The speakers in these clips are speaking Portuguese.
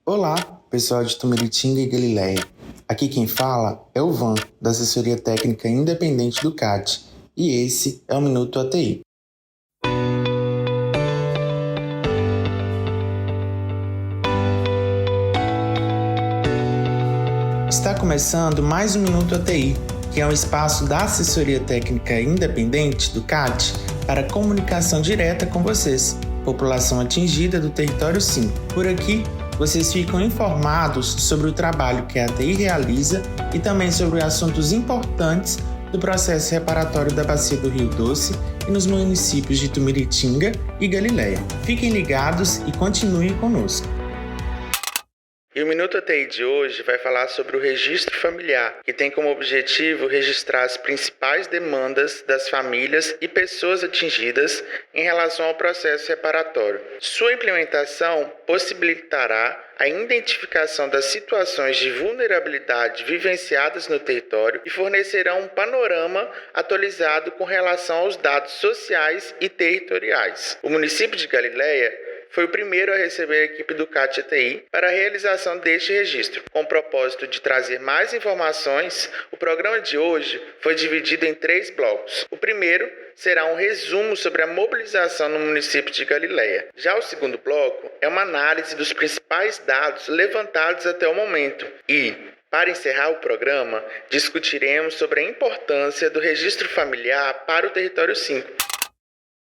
Olá, pessoal de Tumiritinga e Galileia. Aqui quem fala é o Van, da Assessoria Técnica Independente do CAT, e esse é o Minuto ATI. Está começando mais um Minuto ATI, que é um espaço da Assessoria Técnica Independente do CAT para comunicação direta com vocês, população atingida do Território 5. Por aqui, vocês ficam informados sobre o trabalho que a ATI realiza e também sobre assuntos importantes do processo reparatório da Bacia do Rio Doce e nos municípios de Tumiritinga e Galileia. Fiquem ligados e continuem conosco. E o Minuto ATI de hoje vai falar sobre o registro familiar, que tem como objetivo registrar as principais demandas das famílias e pessoas atingidas em relação ao processo reparatório. Sua implementação possibilitará a identificação das situações de vulnerabilidade vivenciadas no território e fornecerá um panorama atualizado com relação aos dados sociais e territoriais. O município de Galileia foi o primeiro a receber a equipe do CAT-ATI para a realização deste registro. Com o propósito de trazer mais informações, o programa de hoje foi dividido em 3 blocos. O primeiro será um resumo sobre a mobilização no município de Galileia. Já o segundo bloco é uma análise dos principais dados levantados até o momento e, para encerrar o programa, discutiremos sobre a importância do registro familiar para o Território 5.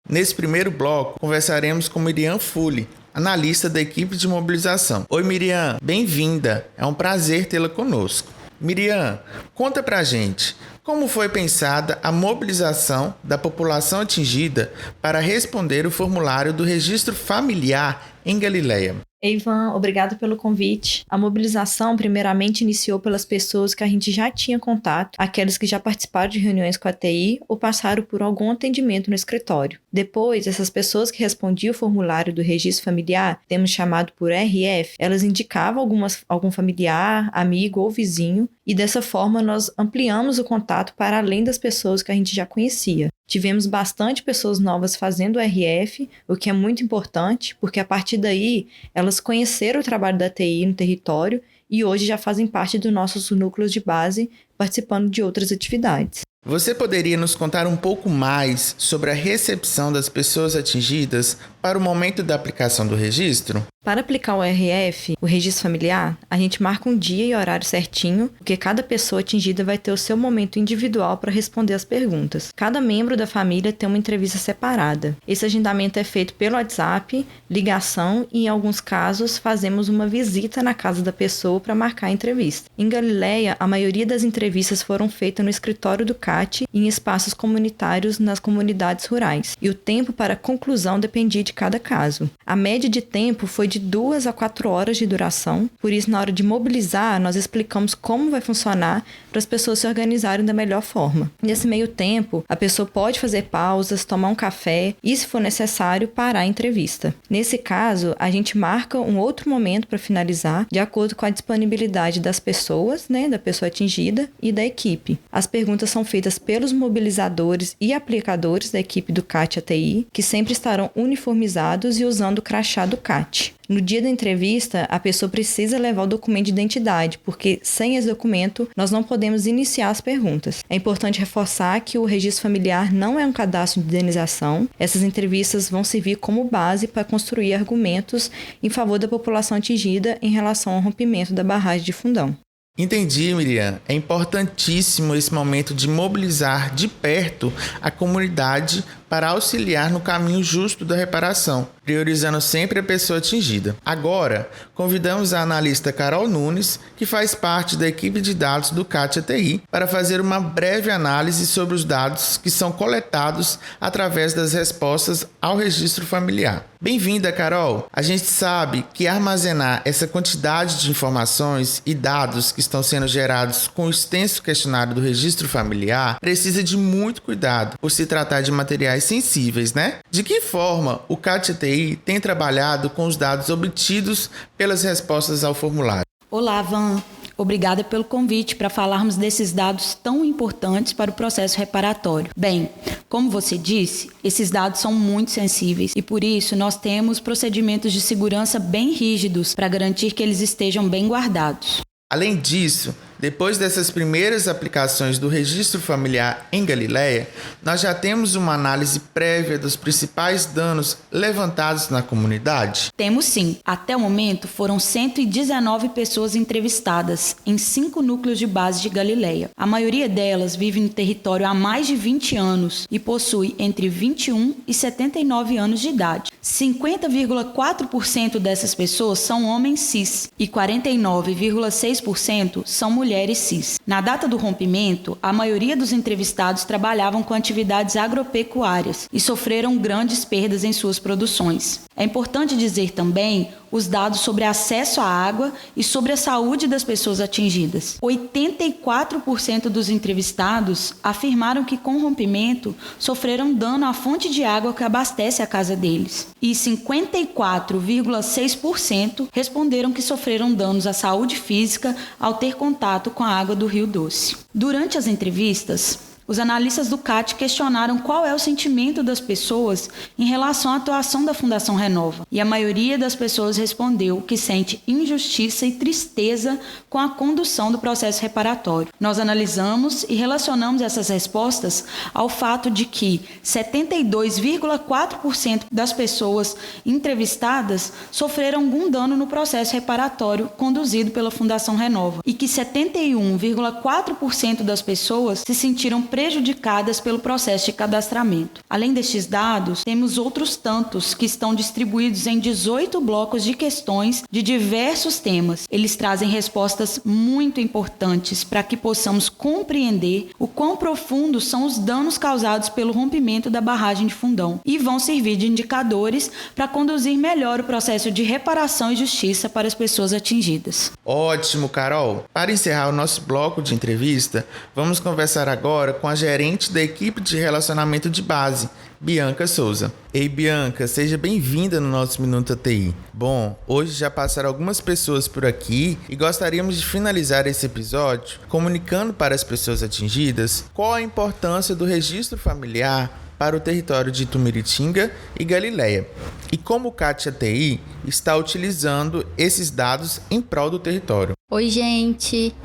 Nesse primeiro bloco, conversaremos com Miriam Fulli, analista da equipe de mobilização. Oi Miriam, bem-vinda, é um prazer tê-la conosco. Miriam, conta pra gente, como foi pensada a mobilização da população atingida para responder o formulário do registro familiar em Galileia? Ivan, obrigado pelo convite. A mobilização primeiramente iniciou pelas pessoas que a gente já tinha contato, aquelas que já participaram de reuniões com a TI ou passaram por algum atendimento no escritório. Depois, essas pessoas que respondiam o formulário do registro familiar, temos chamado por RF, elas indicavam algum familiar, amigo ou vizinho, e dessa forma nós ampliamos o contato para além das pessoas que a gente já conhecia. Tivemos bastante pessoas novas fazendo o RF, o que é muito importante, porque a partir daí elas conheceram o trabalho da TI no território e hoje já fazem parte dos nossos núcleos de base, participando de outras atividades. Você poderia nos contar um pouco mais sobre a recepção das pessoas atingidas para o momento da aplicação do registro? Para aplicar o RF, o registro familiar, a gente marca um dia e horário certinho, porque cada pessoa atingida vai ter o seu momento individual para responder as perguntas. Cada membro da família tem uma entrevista separada. Esse agendamento é feito pelo WhatsApp, ligação e, em alguns casos, fazemos uma visita na casa da pessoa para marcar a entrevista. Em Galileia, a maioria das entrevistas foram feitas no escritório do CAT e em espaços comunitários nas comunidades rurais. E o tempo para a conclusão dependia de cada caso. A média de tempo foi de 2 a 4 horas de duração, por isso na hora de mobilizar nós explicamos como vai funcionar para as pessoas se organizarem da melhor forma. Nesse meio tempo, a pessoa pode fazer pausas, tomar um café e, se for necessário, parar a entrevista. Nesse caso, a gente marca um outro momento para finalizar, de acordo com a disponibilidade das pessoas, da pessoa atingida e da equipe. As perguntas são feitas pelos mobilizadores e aplicadores da equipe do CAT-ATI, que sempre estarão uniformizados e usando o crachá do CAT. No dia da entrevista, a pessoa precisa levar o documento de identidade, porque sem esse documento nós não podemos iniciar as perguntas. É importante reforçar que o registro familiar não é um cadastro de indenização. Essas entrevistas vão servir como base para construir argumentos em favor da população atingida em relação ao rompimento da barragem de Fundão. Entendi, Miriam. É importantíssimo esse momento de mobilizar de perto a comunidade para auxiliar no caminho justo da reparação, priorizando sempre a pessoa atingida. Agora, convidamos a analista Carol Nunes, que faz parte da equipe de dados do CAT-ATI, para fazer uma breve análise sobre os dados que são coletados através das respostas ao registro familiar. Bem-vinda, Carol! A gente sabe que armazenar essa quantidade de informações e dados que estão sendo gerados com o extenso questionário do registro familiar precisa de muito cuidado, por se tratar de materiais sensíveis, né? De que forma o CAT-ATI tem trabalhado com os dados obtidos pelas respostas ao formulário? Olá, Van. Obrigada pelo convite para falarmos desses dados tão importantes para o processo reparatório. Bem, como você disse, esses dados são muito sensíveis e por isso nós temos procedimentos de segurança bem rígidos para garantir que eles estejam bem guardados. Além disso, depois dessas primeiras aplicações do registro familiar em Galileia, nós já temos uma análise prévia dos principais danos levantados na comunidade? Temos sim. Até o momento, foram 119 pessoas entrevistadas em 5 núcleos de base de Galileia. A maioria delas vive no território há mais de 20 anos e possui entre 21 e 79 anos de idade. 50,4% dessas pessoas são homens cis e 49,6% são mulheres cis. Na data do rompimento, a maioria dos entrevistados trabalhavam com atividades agropecuárias e sofreram grandes perdas em suas produções. É importante dizer também os dados sobre acesso à água e sobre a saúde das pessoas atingidas. 84% dos entrevistados afirmaram que com o rompimento sofreram dano à fonte de água que abastece a casa deles. E 54,6% responderam que sofreram danos à saúde física ao ter contato com a água do Rio Doce. Durante as entrevistas, os analistas do CAT questionaram qual é o sentimento das pessoas em relação à atuação da Fundação Renova. E a maioria das pessoas respondeu que sente injustiça e tristeza com a condução do processo reparatório. Nós analisamos e relacionamos essas respostas ao fato de que 72,4% das pessoas entrevistadas sofreram algum dano no processo reparatório conduzido pela Fundação Renova e que 71,4% das pessoas se sentiram prejudicadas pelo processo de cadastramento. Além destes dados, temos outros tantos que estão distribuídos em 18 blocos de questões de diversos temas. Eles trazem respostas muito importantes para que possamos compreender o quão profundos são os danos causados pelo rompimento da barragem de Fundão e vão servir de indicadores para conduzir melhor o processo de reparação e justiça para as pessoas atingidas. Ótimo, Carol! Para encerrar o nosso bloco de entrevista, vamos conversar agora com a gerente da equipe de relacionamento de base, Bianca Souza. Ei, Bianca, seja bem-vinda no nosso Minuto ATI. Bom, hoje já passaram algumas pessoas por aqui e gostaríamos de finalizar esse episódio comunicando para as pessoas atingidas qual a importância do registro familiar para o território de Itumiritinga e Galileia e como o CAT ATI está utilizando esses dados em prol do território. Oi, gente.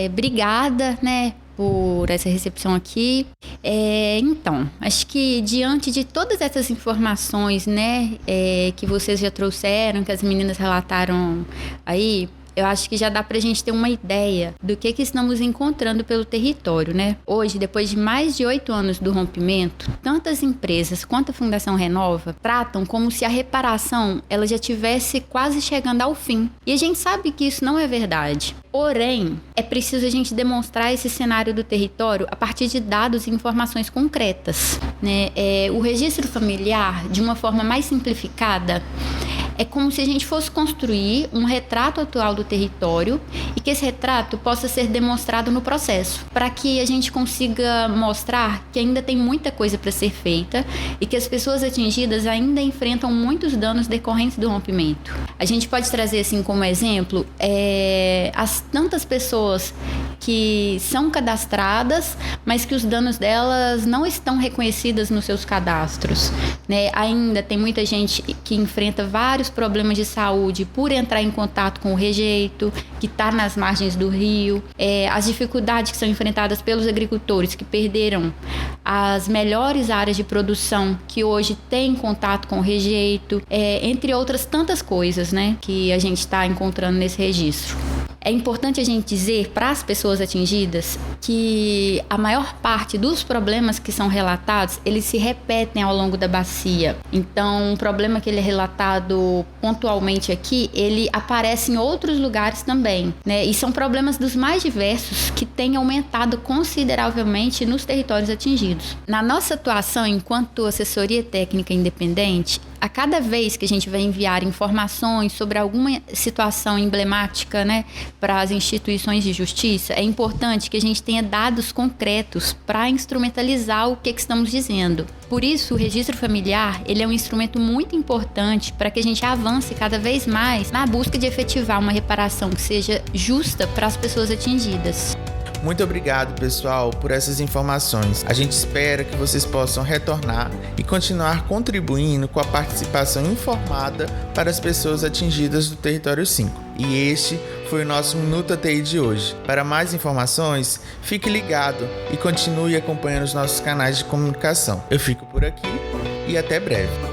Obrigada, por essa recepção aqui. Então, acho que diante de todas essas informações, que vocês já trouxeram, que as meninas relataram aí, eu acho que já dá pra gente ter uma ideia do que estamos encontrando pelo território, Hoje, depois de mais de 8 anos do rompimento, tanto as empresas quanto a Fundação Renova tratam como se a reparação ela já tivesse quase chegando ao fim. E a gente sabe que isso não é verdade. Porém, é preciso a gente demonstrar esse cenário do território a partir de dados e informações concretas, O registro familiar, de uma forma mais simplificada, é como se a gente fosse construir um retrato atual do território e que esse retrato possa ser demonstrado no processo, para que a gente consiga mostrar que ainda tem muita coisa para ser feita e que as pessoas atingidas ainda enfrentam muitos danos decorrentes do rompimento. A gente pode trazer assim como exemplo as tantas pessoas que são cadastradas, mas que os danos delas não estão reconhecidas nos seus cadastros, Ainda tem muita gente que enfrenta vários problemas de saúde por entrar em contato com o rejeito, que está nas margens do rio, as dificuldades que são enfrentadas pelos agricultores que perderam as melhores áreas de produção, que hoje têm contato com o rejeito, entre outras tantas coisas, que a gente está encontrando nesse registro. É importante a gente dizer para as pessoas atingidas que a maior parte dos problemas que são relatados, eles se repetem ao longo da bacia. Então, um problema que ele é relatado pontualmente aqui, ele aparece em outros lugares também, E são problemas dos mais diversos que têm aumentado consideravelmente nos territórios atingidos. Na nossa atuação enquanto assessoria técnica independente, a cada vez que a gente vai enviar informações sobre alguma situação emblemática, né, para as instituições de justiça, é importante que a gente tenha dados concretos para instrumentalizar o que estamos dizendo. Por isso, o registro familiar, ele é um instrumento muito importante para que a gente avance cada vez mais na busca de efetivar uma reparação que seja justa para as pessoas atingidas. Muito obrigado, pessoal, por essas informações. A gente espera que vocês possam retornar e continuar contribuindo com a participação informada para as pessoas atingidas do Território 5. E este foi o nosso Minuto ATI de hoje. Para mais informações, fique ligado e continue acompanhando os nossos canais de comunicação. Eu fico por aqui e até breve.